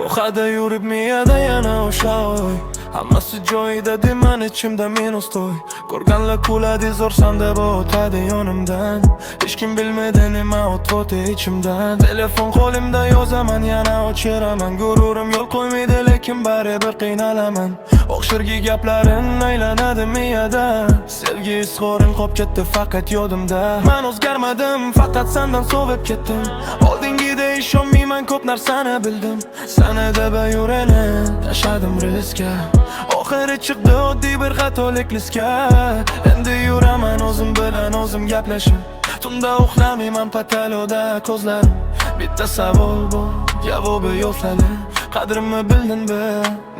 Yo'qada yurib miyada yana o'sha o'y, hammasi joyida deman ichimda minus to'y. Ko'rganlar kuladi zo'rsan deb o'tadi yonimdan, hech kim bilmaydi nima o'tdi ichimdan. Telefon qo'limda yozaman yana o'chiraman, gururim yo'l qo'ymaydi lekin baribir qiynalaman. O'xshirgi gaplarin aylanadi miyada, sevgi izhoring qolib ketdi faqat yodimda. Men o'zgarmadim, faqat sendan sovib ketdim. Oldingidek ishonmayman, ko'p narsani bildim. Sana deb yurani tashladim riskka, oxiri chiqdi oddiy bir xatolik listga. Endi yuraman o'zim bilan o'zim gaplashib, tunda uxlamayman pataloda ko'zlarim. Bitta savol bor, javobi yo'q hali. Qadrimni bildinmi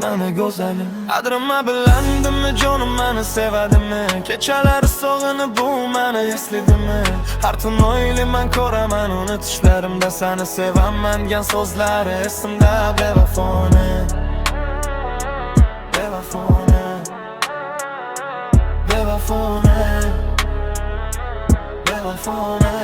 meni go'zalim? Qadrimni bilandimmi jonim meni sevadimi? Kechalari sog'inib bu meni esladimi? Har tun o'ylayman ko'raman uni tushlarimda, seni sevaman degan so'zlari esimda. Bevafoni, bevafoni, bevafoni, bevafoni.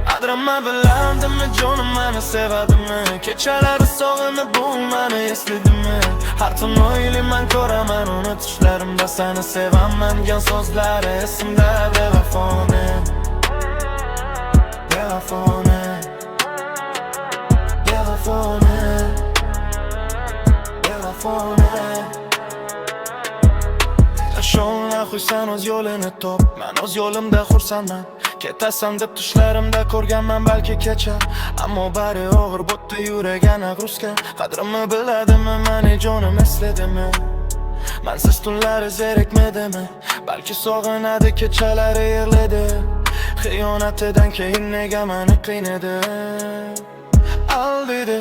Qadrimni bilandimmi jonim meni sevadimi? Kechalari sog'inib bu meni esladimi? Har tun o'ylayman ko'raman uni tushlarimda, seni sevaman degan so'zlari esimda. Bevafoni, bevafoni, bevafoni, bevafoni. Sho'ngla qo'ysan o'z yo'lini top, men o'z yo'limda xursandman. Ketasan deb tushlarimda ko'rganman balki kecha, ammo bari og'ir bo'tdi yurak ana gruzga. Qadrimni biladimi meni jonim esladimi? Mensiz tunlari zerikmadimi? Balki sog'inadi kechalari yig'ladi. Xiyonatidan keyin nega meni qiynadi? Aldidi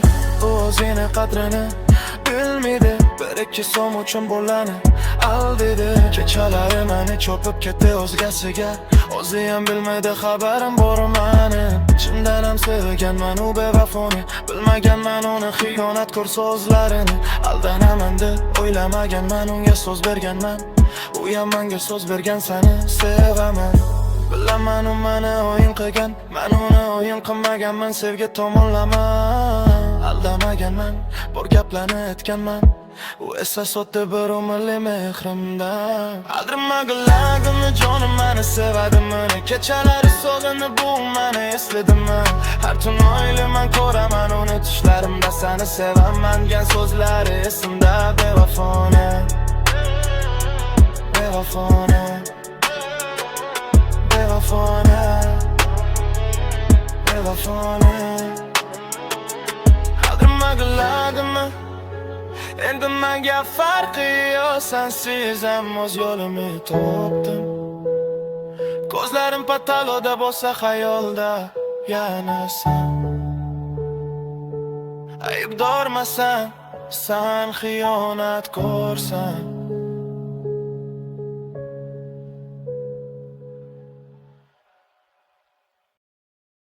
u o'zini qadrini bilmaydi, bir ikki so'm uchun bo'lani aldidi. Kechalari meni chopib ketdi o'zgasiga, o'zi ham bilmaydi xabarim bor meni. Chindan ham sevganman u bevafoni, bilmaganman uni xiyonatkor so'zlarini. Aldanaman deb o'ylamaganman, unga so'z berganman, u ham menga so'z bergan, seni sevaman. Bilaman u meni o'yin qilgan, men uni o'yin qilmaganman, sevgi tomonlama. Aldamaganman, bor gaplarni aytganman, u esa sotdi bir umrli mehrimdan. Qadrimni bilagimni jonim meni sevadimi? Kechalari sog'inib bu meni esladimi? Har tun o'ylayman ko'raman uni tushlarimda, seni sevaman degan so'zlari esimda. Bevafoni, bevafoni, bevafoni, bevafoni. Qadrimni biladimi? Endi menga farqi yo'q, sensiz ham o'z yo'limni topdim. Ko'zlarim pataloda bo'lsa xayolda yana sen. Aybdormasan, sen xiyonat ko'rsan.